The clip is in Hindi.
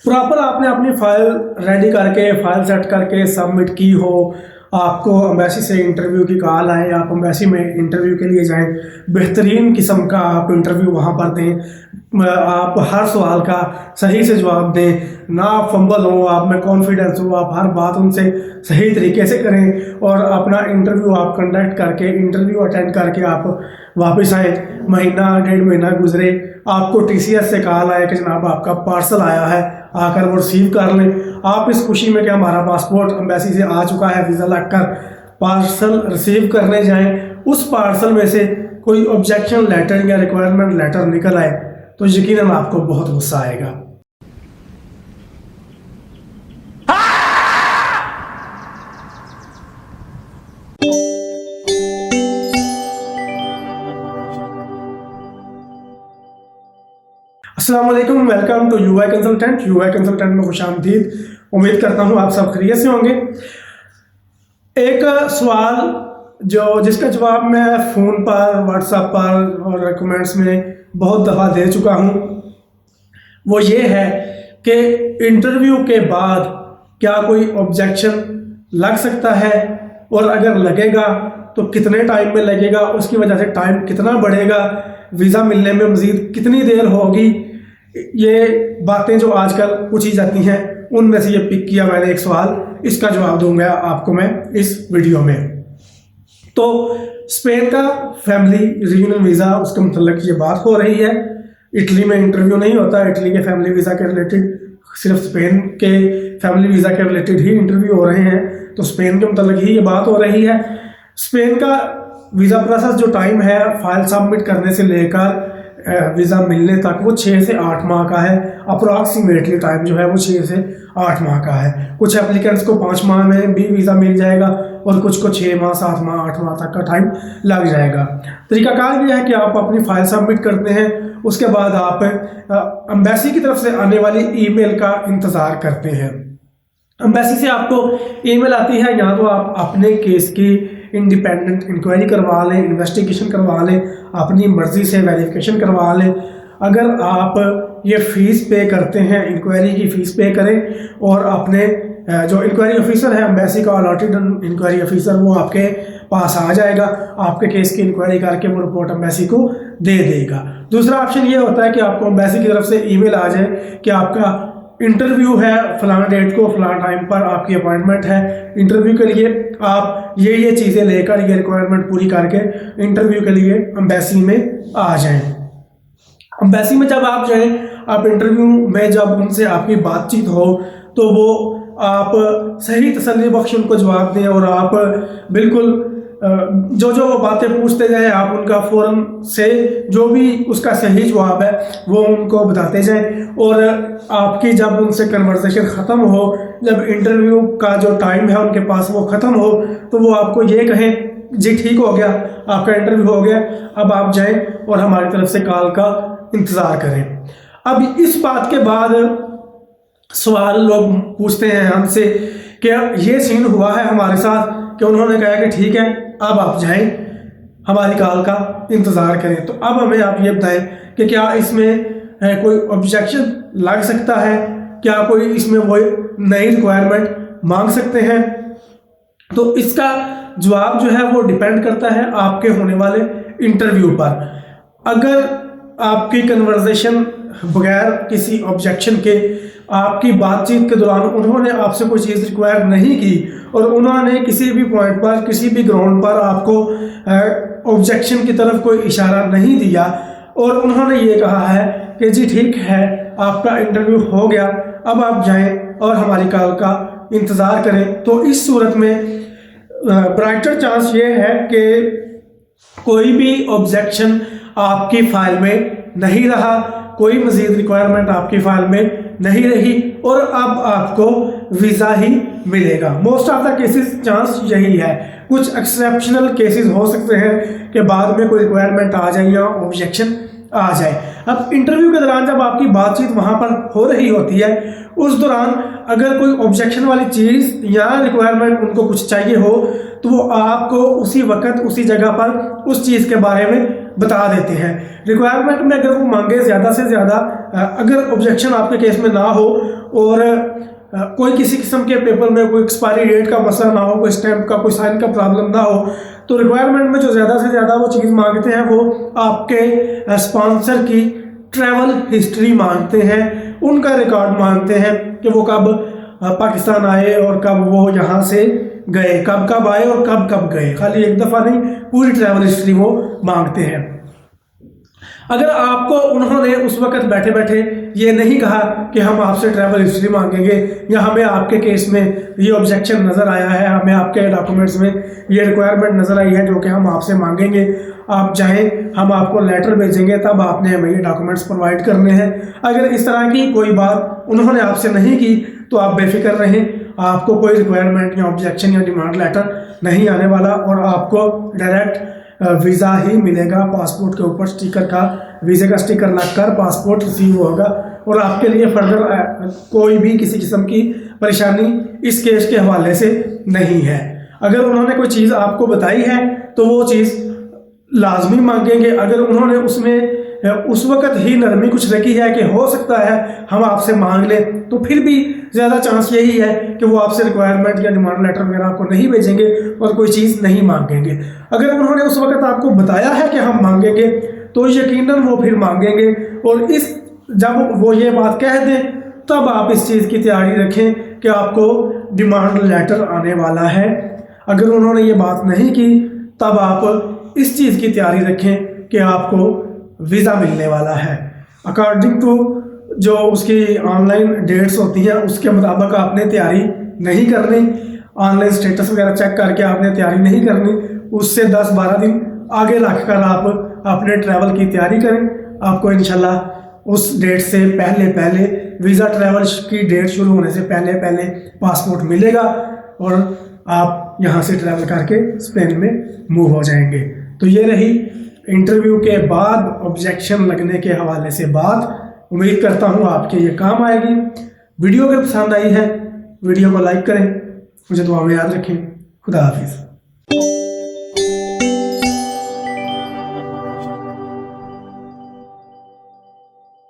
प्रॉपर आपने अपनी फाइल रेडी करके फाइल सेट करके सबमिट की हो, आपको एम्बेसी से इंटरव्यू की कॉल आए, आप एम्बेसी में इंटरव्यू के लिए जाएं, बेहतरीन किस्म का आप इंटरव्यू वहां पर दें, आप हर सवाल का सही से जवाब दें, ना आप फंबल हो, आप में कॉन्फिडेंस हो, आप हर बात उनसे सही तरीके से करें और अपना इंटरव्यू आप कंडक्ट करके इंटरव्यू अटेंड करके आप वापस आए। महीना डेढ़ महीना गुजरे, आपको टीसीएस से कॉल आया कि जनाब आपका पार्सल आया है, आकर वो रिसीव कर लें। आप इस खुशी में कि हमारा पासपोर्ट एम्बेसी से आ चुका है, वीज़ा लगकर पार्सल रिसीव करने जाएं, उस पार्सल में से कोई ऑब्जेक्शन लेटर या रिक्वायरमेंट लेटर निकल आए तो यकीनन आपको बहुत गुस्सा आएगा। अस्सलाम वालेकुम, welcome to UI consultant. UI consultant में खुशामदीद। उम्मीद करता हूँ आप सब खैरियत से होंगे। एक सवाल जिसका जवाब मैं फ़ोन पर, व्हाट्सएप पर और कमेंट्स में बहुत दफ़ा दे चुका हूँ, वो ये है कि इंटरव्यू के बाद क्या कोई ऑब्जेक्शन लग सकता है, और अगर लगेगा तो कितने टाइम में लगेगा, उसकी वजह से टाइम कितना बढ़ेगा, वीज़ा मिलने में मज़ीद कितनी देर होगी। ये बातें जो आजकल पूछी जाती हैं उनमें से ये पिक किया मैंने एक सवाल, इसका जवाब दूंगा आपको मैं इस वीडियो में। तो स्पेन का फैमिली रीयूनियन वीज़ा, उसके मतलब ये बात हो रही है। इटली में इंटरव्यू नहीं होता, इटली के फैमिली वीज़ा के रिलेटेड सिर्फ स्पेन के फैमिली वीज़ा के रिलेटेड ही इंटरव्यू हो रहे हैं, तो स्पेन के मतलब ही ये बात हो रही है। स्पेन का वीज़ा प्रोसेस जो टाइम है फाइल सबमिट करने से लेकर वीज़ा मिलने तक, वो 6 से 8 माह का है। अप्रॉक्सीमेटली टाइम जो है वो 6 से 8 माह का है। कुछ एप्लीकेंट्स को 5 माह में भी वीज़ा मिल जाएगा और कुछ को 6 माह, 7 माह, 8 माह तक का टाइम लग जाएगा। तरीकाकार ये है कि आप अपनी फाइल सबमिट करते हैं, उसके बाद आप एम्बेसी की तरफ से आने वाली ईमेल का इंतज़ार करते हैं। एम्बेसी से आपको ईमेल आती है, या तो आप अपने केस की इंडिपेंडेंट इंक्वायरी करवा लें, इन्वेस्टिगेशन करवा लें, अपनी मर्ज़ी से वेरिफिकेशन करवा लें। अगर आप ये फ़ीस पे करते हैं, इंक्वायरी की फ़ीस पे करें और अपने जो इंक्वायरी ऑफिसर है एम्बेसी का, अलॉटेड इंक्वायरी ऑफिसर, वो आपके पास आ जाएगा, आपके केस की इंक्वायरी करके वो रिपोर्ट एम्बेसी को दे देगा। दूसरा ऑप्शन ये होता है कि आपको एम्बेसी की तरफ से ईमेल आ जाए कि आपका इंटरव्यू है फलाना डेट को, फलाना टाइम पर आपकी अपॉइंटमेंट है इंटरव्यू के लिए, आप ये चीज़ें लेकर, ये रिक्वायरमेंट पूरी करके इंटरव्यू के लिए एम्बेसी में आ जाएं। एम्बेसी में जब आप जाएं, आप इंटरव्यू में जब उनसे आपकी बातचीत हो तो वो आप सही तसल्ली बख्श उनको जवाब दें और आप बिल्कुल जो वो बातें पूछते जाएं, आप उनका फ़ौरन से जो भी उसका सही जवाब है वो उनको बताते जाएं। और आपकी जब उनसे कन्वर्सेशन ख़त्म हो, जब इंटरव्यू का जो टाइम है उनके पास वो ख़त्म हो, तो वो आपको ये कहें जी ठीक हो गया, आपका इंटरव्यू हो गया, अब आप जाएं और हमारी तरफ से कॉल का इंतज़ार करें। अब इस बात के बाद सवाल लोग पूछते हैं हमसे कि ये सीन हुआ है हमारे साथ कि उन्होंने कहा कि ठीक है अब आप जाएं, हमारी कॉल का इंतज़ार करें। तो अब हमें आप ये बताएं कि क्या इसमें कोई ऑब्जेक्शन लग सकता है, क्या कोई इसमें वो नई रिक्वायरमेंट मांग सकते हैं। तो इसका जवाब जो है वो डिपेंड करता है आपके होने वाले इंटरव्यू पर। अगर आपकी कन्वर्सेशन बगैर किसी ऑब्जेक्शन के, आपकी बातचीत के दौरान उन्होंने आपसे कोई चीज़ रिक्वायर नहीं की और उन्होंने किसी भी पॉइंट पर, किसी भी ग्राउंड पर आपको ऑब्जेक्शन की तरफ कोई इशारा नहीं दिया और उन्होंने ये कहा है कि जी ठीक है आपका इंटरव्यू हो गया, अब आप जाएं और हमारी कॉल का इंतज़ार करें, तो इस सूरत में ब्राइटर चांस ये है कि कोई भी ऑब्जेक्शन आपकी फाइल में नहीं रहा, कोई मज़ीद रिक्वायरमेंट आपकी फाइल में नहीं रही और अब आपको वीज़ा ही मिलेगा। Most of the cases chance यही है। कुछ एक्सेप्शनल केसेस हो सकते हैं कि बाद में कोई रिक्वायरमेंट आ जाए या ऑब्जेक्शन आ जाए। अब इंटरव्यू के दौरान जब आपकी बातचीत वहाँ पर हो रही होती है, उस दौरान अगर कोई ऑब्जेक्शन वाली चीज़ या रिक्वायरमेंट उनको कुछ चाहिए हो तो वो आपको उसी वक्त, उसी जगह पर उस चीज़ के बारे में बता देते हैं। रिक्वायरमेंट में अगर वो मांगे ज़्यादा से ज़्यादा, अगर ऑब्जेक्शन आपके केस में ना हो और कोई किसी किस्म के पेपर में कोई एक्सपायरी डेट का मसला ना हो, कोई स्टैंप का, कोई साइन का प्रॉब्लम ना हो, तो रिक्वायरमेंट में जो ज़्यादा से ज़्यादा वो चीज़ मांगते हैं वो आपके स्पॉन्सर की ट्रैवल हिस्ट्री मांगते हैं, उनका रिकॉर्ड मांगते हैं कि वो कब पाकिस्तान आए और कब वो यहाँ से गए, कब कब आए और कब कब गए। खाली एक दफ़ा नहीं, पूरी ट्रैवल हिस्ट्री वो मांगते हैं। अगर आपको उन्होंने उस वक्त बैठे बैठे ये नहीं कहा कि हम आपसे ट्रैवल हिस्ट्री मांगेंगे या हमें आपके केस में ये ऑब्जेक्शन नज़र आया है, हमें आपके डॉक्यूमेंट्स में ये रिक्वायरमेंट नज़र आई है जो कि हम आपसे मांगेंगे, आप चाहें हम आपको लेटर भेजेंगे, तब आपने हमें ये डॉक्यूमेंट्स प्रोवाइड करने हैं। अगर इस तरह की कोई बात उन्होंने आपसे नहीं की तो आप बेफिक्र रहें, आपको कोई रिक्वायरमेंट या ऑब्जेक्शन या डिमांड लेटर नहीं आने वाला और आपको डायरेक्ट वीज़ा ही मिलेगा। पासपोर्ट के ऊपर स्टिकर का, वीज़े का स्टिकर लगकर पासपोर्ट रिसीव होगा और आपके लिए फर्दर कोई भी किसी किस्म की परेशानी इस केस के हवाले से नहीं है। अगर उन्होंने कोई चीज़ आपको बताई है तो वो चीज़ लाजमी मांगेंगे। अगर उन्होंने उसमें उस वक़्त ही नरमी कुछ रखी है कि हो सकता है हम आपसे मांग लें, तो फिर भी ज़्यादा चांस यही है कि वो आपसे रिक्वायरमेंट या डिमांड लेटर वगैरह आपको नहीं भेजेंगे और कोई चीज़ नहीं मांगेंगे। अगर उन्होंने उस वक़्त आपको बताया है कि हम मांगेंगे तो यकीनन वो फिर मांगेंगे और जब वो ये बात कह दें तब आप इस चीज़ की तैयारी रखें कि आपको डिमांड लेटर आने वाला है। अगर उन्होंने ये बात नहीं की तब आप इस चीज़ की तैयारी रखें कि आपको वीज़ा मिलने वाला है। अकॉर्डिंग टू जो उसकी ऑनलाइन डेट्स होती हैं उसके मुताबिक आपने तैयारी नहीं करनी, ऑनलाइन स्टेटस वगैरह चेक करके आपने तैयारी नहीं करनी, उससे 10-12 दिन आगे रखकर आप अपने ट्रैवल की तैयारी करें। आपको इंशाल्लाह उस डेट से पहले वीज़ा ट्रैवल की डेट शुरू होने से पहले पासपोर्ट मिलेगा और आप यहाँ से ट्रैवल करके स्पेन में मूव हो जाएंगे। तो ये रही इंटरव्यू के बाद ऑब्जेक्शन लगने के हवाले से बात। उम्मीद करता हूँ आपके ये काम आएगी। वीडियो अगर पसंद आई है वीडियो को लाइक करें, मुझे दुआ में याद रखें। खुदा हाफिज़।